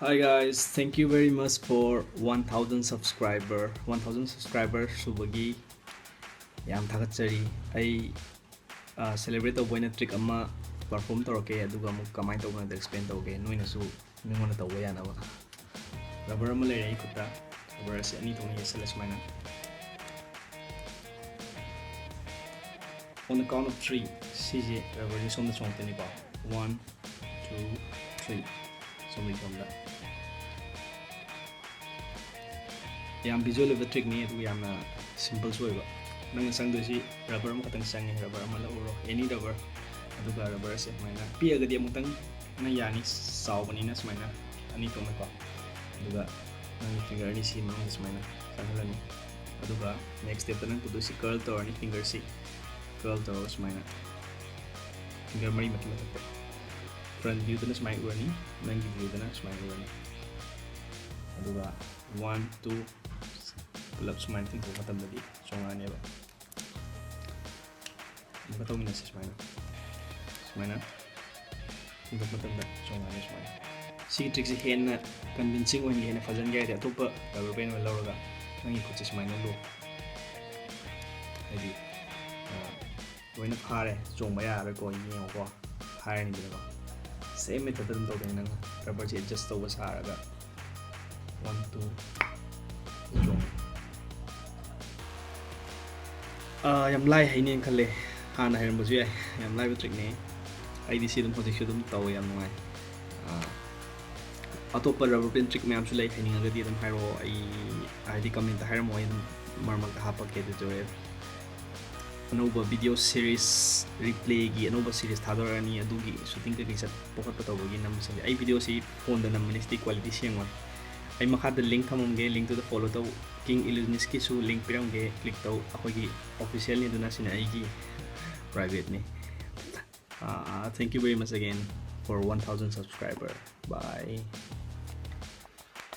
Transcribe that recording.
Hi guys, thank you very much for 1000 subscribers subagi yam thagatsari ai celebrate to boina trick ama perform toroke aduga mu kamai to na explain to ge noina su mingona to ya na ba rubber ma le rai kuta rubber se ani to ni sales mana on the count of 3 cj rubber is on the song tani ba 1 2 3 somebody from that yam visual of the trick ni adu yam simple so ba nang sang do si rubber mo katang sang rubber ma la uro any rubber aduga rubber se maina pi aga di amutang na yani saw bani na smaina ani to ma ko aduga nang finger ni si mang smaina sangalan aduga next step nang pudu si curl to ani finger si curl to smaina finger mari mati mati front view to na smai urani nang view to na smai urani aduga 1 2 pull-up smain tin ko matam lagi songa ne ba bataw mina si smaina ko matam da songa ne smaina si trick si hen na convincing one hen fajan ga ya topa rubber band wala roga nang ko si smaina lo ai wena phare chongba ya ra ko ni ko phare ni ba same method dun to nang rubber si adjust to ba sa ra 1 2 chong yam lai hay nên khăn lệ hàn hay một chuyện yam lai với trick này ai đi xem một chút đụng tàu yam ngoài atop पर rubber band trick में am चुलाई hay नहीं अगर दिया तुम हारो आई đi comment ta हारो मोय मरमक ta hapa के तो है अनोबा video series replay की अनोबा series था दो रानी अदुगी shooting के किसा बहुत पता होगी नम से आई video सी phone द नम मिनिस्टी quality से यंग आई मखा द link थमोंगे link to the follow तो King Illusionist ki su link piramge click tau akhoi official ni duna sina aigi private ni thank you very much again for 1000 subscriber bye